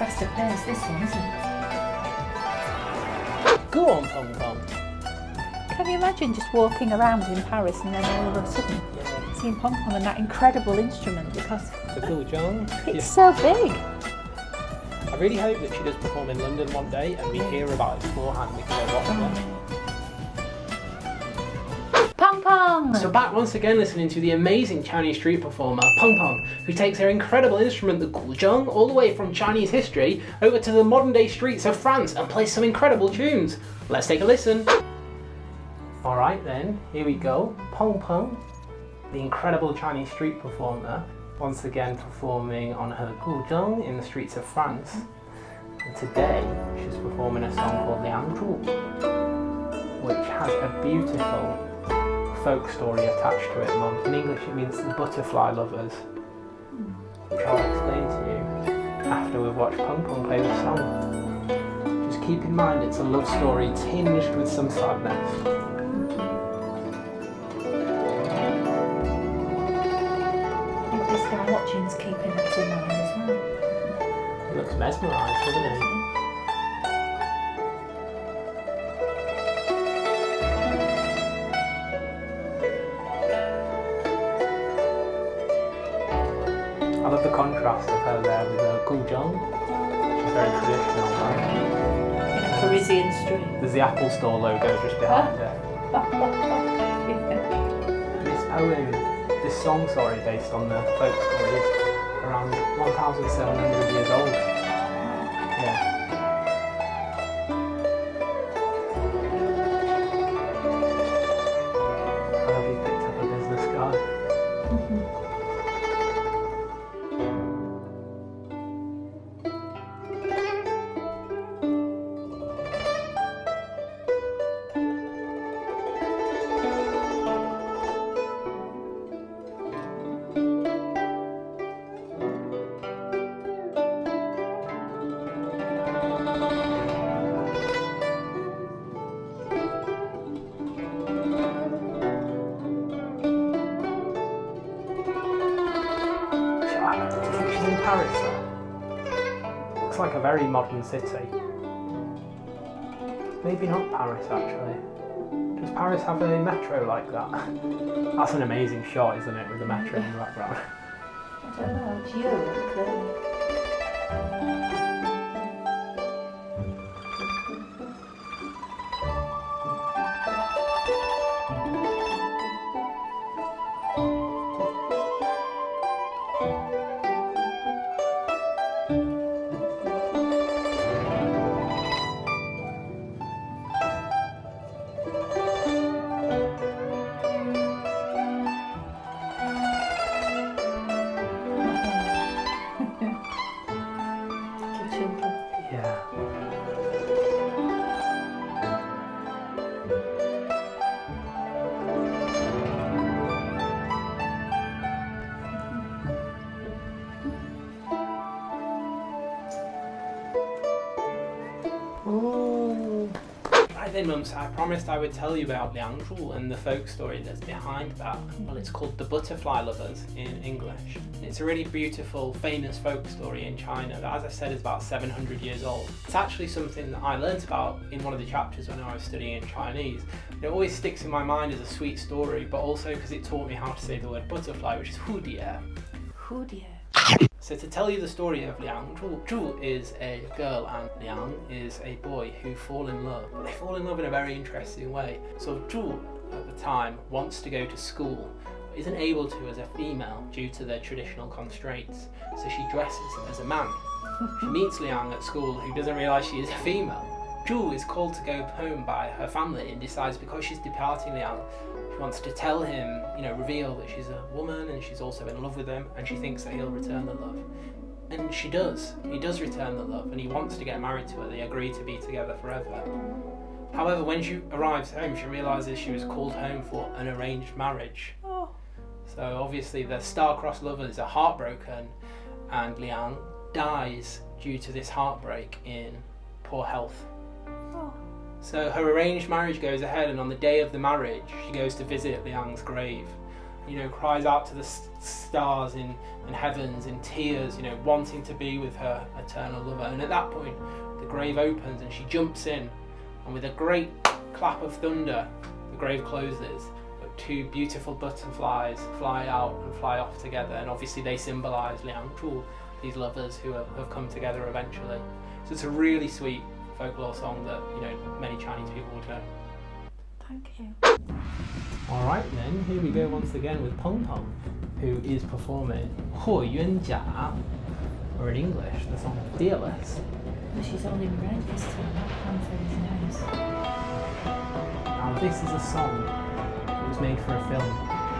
faster pace, this one, isn't it? Go on, Pong Pong. Can you imagine just walking around in Paris and then all of a sudden seeing Pong Pong and that incredible instrument, because The Guzheng. it's so big. I really hope that she does perform in London one day and we hear about it beforehand because I watched it. Pong Pong! So back once again listening to the amazing Chinese street performer Pong Pong, who takes her incredible instrument the guzheng all the way from Chinese history over to the modern day streets of France and plays some incredible tunes. Let's take a listen. Alright then, here we go. Pong Pong, the incredible Chinese street performer, once again performing on her guzheng in the streets of France. And today she's performing a song called Liang Zhu, which has a beautiful folk story attached to it, Mum. In English it means the butterfly lovers, which I'll explain to you after we've watched Pong Pong play the song. Just keep in mind it's a love story tinged with some sadness. This guy watching's keeping that in mind as well. He looks mesmerised, doesn't he? I love the contrast of her there with her guzheng, which is very traditional, right? Parisian street. There's the Apple Store logo just behind her. This song, based on the folk story, is around 1,700 years old. Yeah. I love he picked up a business card. She's in Paris though. Looks like a very modern city. Maybe not Paris actually. Does Paris have a metro like that? That's an amazing shot, isn't it, with the metro in the background? I don't know, it's Europe, clearly. Yeah. Ooh. Right then, Mum, so I promised I would tell you about Liang Zhu and the folk story that's behind that. Well, it's called The Butterfly Lovers in English. It's a really beautiful, famous folk story in China that, as I said, is about 700 years old. It's actually something that I learnt about in one of the chapters when I was studying Chinese. It always sticks in my mind as a sweet story, but also because it taught me how to say the word butterfly, which is hudier. Hudier. So to tell you the story of Liang Zhu, Zhu is a girl and Liang is a boy who fall in love. But they fall in love in a very interesting way. So Zhu, at the time, wants to go to school, but isn't able to as a female due to their traditional constraints. So she dresses as a man. She meets Liang at school, who doesn't realise she is a female. Zhu is called to go home by her family and decides because she's departing Liang, she wants to tell him, reveal that she's a woman and she's also in love with him, and she thinks that he'll return the love. And she does. He does return the love and he wants to get married to her. They agree to be together forever. However, when she arrives home, she realises she was called home for an arranged marriage. Oh. So obviously the star-crossed lovers are heartbroken and Liang dies due to this heartbreak in poor health. Oh. So her arranged marriage goes ahead, and on the day of the marriage she goes to visit Liang's grave, cries out to the stars in heavens in tears, wanting to be with her eternal lover. And at that point, the grave opens and she jumps in, and with a great clap of thunder, the grave closes. But two beautiful butterflies fly out and fly off together, and obviously they symbolise Liang Chu, these lovers who have come together eventually. So it's a really sweet folklore song that many Chinese people would know. Thank you. Alright then, here we go once again with Peng Peng, who is performing 霍元甲, or in English, the song Fearless. Well, she's all in red this time, that panther is nice. Now this is a song that was made for a film,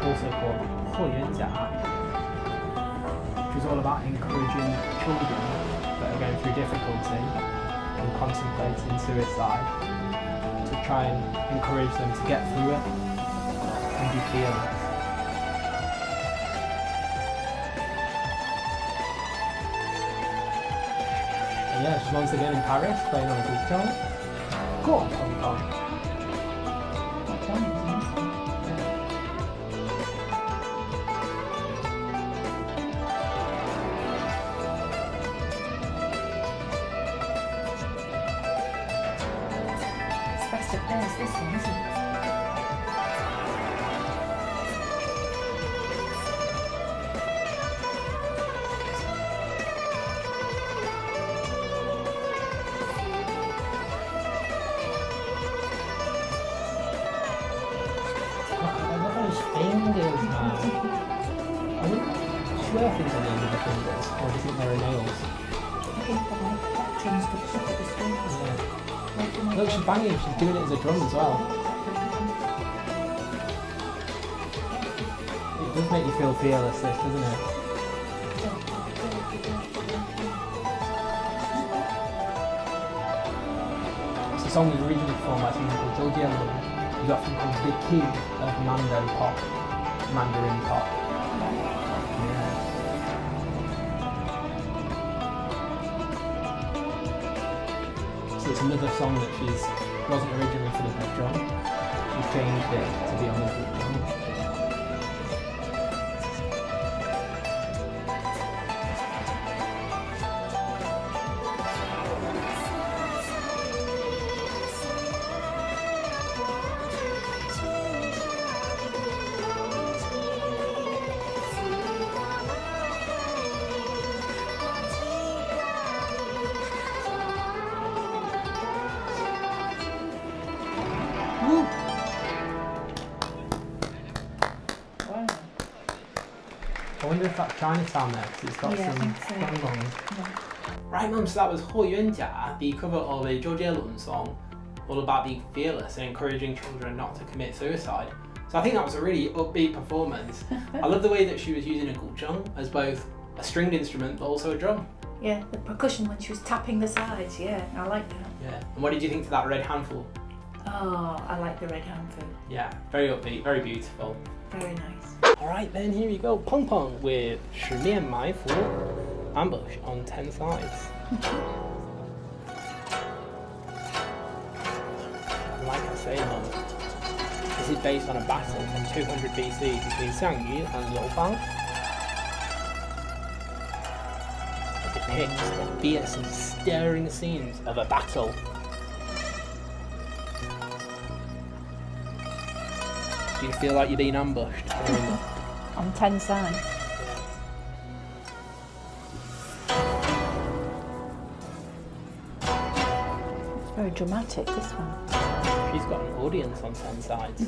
also called 霍元甲, which is all about encouraging children that are going through difficulty and contemplating suicide, to try and encourage them to get through it and be fearless. And yeah, she's once again in Paris playing on a guitar. Go on, Peng Peng. That drum is nice. It's best of hers, this one, isn't it? Look at those fingers, man. I wouldn't swear things on the end of the fingers, or do you think there are nails? I think the like drums got stuck at the strings. Yeah. Like, Look, she's banging, she's doing it as a drum as well. It does make you feel fearless, this, doesn't it? It's a song was originally performed by someone called Zhou Jianlu. He got from called Big King of Mandarin pop. Yeah. So it's another song that wasn't originally for the book drum. She changed it to be on the book drum. Woo! wow. I wonder if that's Chinatown there, because it's got Yeah, I some think so. songs. Yeah. Right, Mum, so that was 霍元甲, the cover of a Zhou Jianlu song, all about being fearless and encouraging children not to commit suicide. So I think that was a really upbeat performance. I love the way that she was using a gurzheng as both a stringed instrument but also a drum. Yeah, the percussion when she was tapping the sides, yeah, I like that. Yeah. And what did you think to that red handful? Oh, I like the red handful. Yeah, very upbeat, very beautiful. Very nice. Alright then, here we go. Peng Peng with 十面埋伏, ambush on 10 sides. Like I say, Mum, this is based on a battle from 200 BC between Xiang Yu and Liu Bang. It depicts the fierce and stirring scenes of a battle. Do you feel like you're being ambushed? On 10 sides. It's very dramatic, this one. She's got an audience on 10 sides.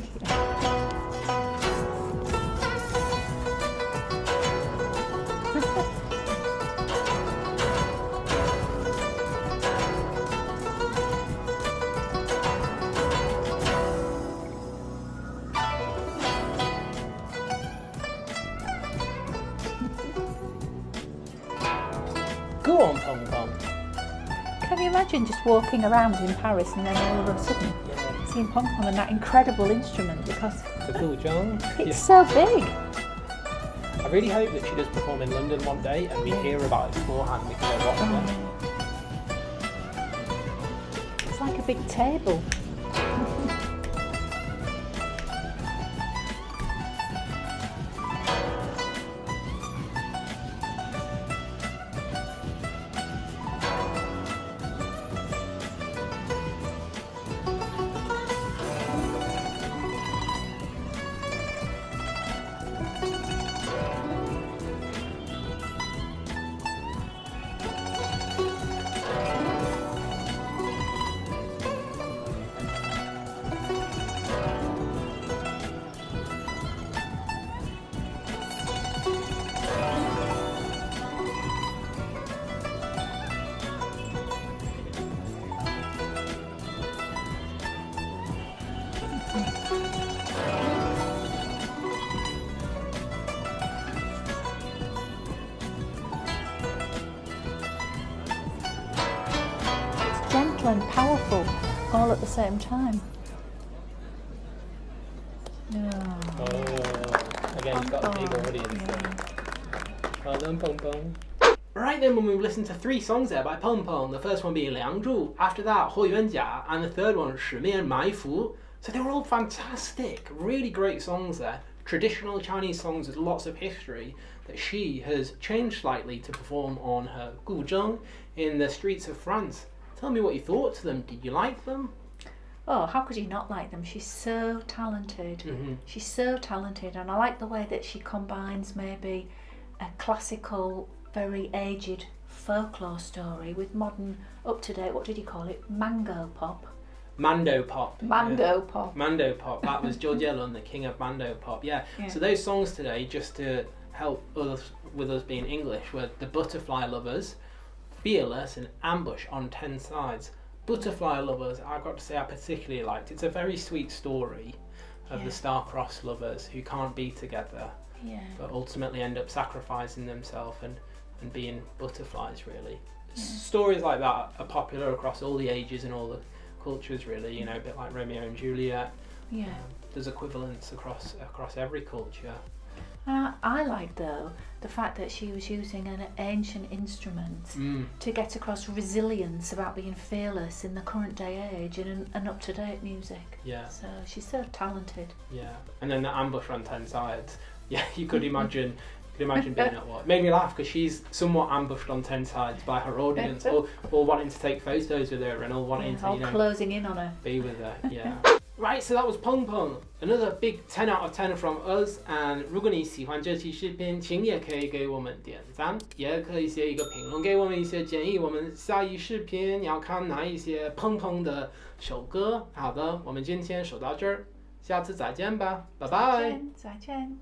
Go on, Peng Peng. Can you imagine just walking around in Paris and then all of a sudden seeing Peng Peng and that incredible instrument, because The gurzheng. it's so big. I really hope that she does perform in London one day and we hear about it beforehand because I watched it. It's like a big table. gentle and powerful all at the same time. Again, you've got a big audience there. Well done, Pong Pong. Right then, when we've listened to 3 songs there by Pong Pong, the first one being 梁祝, after that 霍元甲, and the third one 十面埋伏. So they were all fantastic, really great songs there. Traditional Chinese songs with lots of history that she has changed slightly to perform on her 古筝 in the streets of France. Tell me what you thought to them. Did you like them? Oh, how could you not like them? She's so talented. She's so talented, and I like the way that she combines maybe a classical, very aged folklore story with modern, up-to-date, what did you call it? Mango pop. Mando pop. Mando pop. Mando pop. That was George Yellon, the king of Mando pop. Yeah. So those songs today, just to help us with us being English, were The Butterfly Lovers, Fearless, and Ambush on 10 Sides. Butterfly Lovers, I've got to say I particularly liked. It's a very sweet story of the star-crossed lovers who can't be together, but ultimately end up sacrificing themselves and being butterflies, really. Stories like that are popular across all the ages and all the cultures, really, you know, a bit like Romeo and Juliet. There's equivalents across every culture. I like, though, the fact that she was using an ancient instrument to get across resilience about being fearless in the current day age and up-to-date music. So she's so talented. And then the ambush on 10 sides. You could imagine being at what? It made me laugh because she's somewhat ambushed on 10 sides by her audience, all wanting to take photos with her and all wanting to, all closing in on her. Be with her, Right, so that was Pong Pong. Another big 10 out of 10 from us. And 如果你喜欢这期视频，请也可以给我们点赞，也可以写一个评论给我们一些建议。我们下一视频要看哪一些碰碰的首歌。好的，我们今天说到这儿，下次再见吧，拜拜。再见。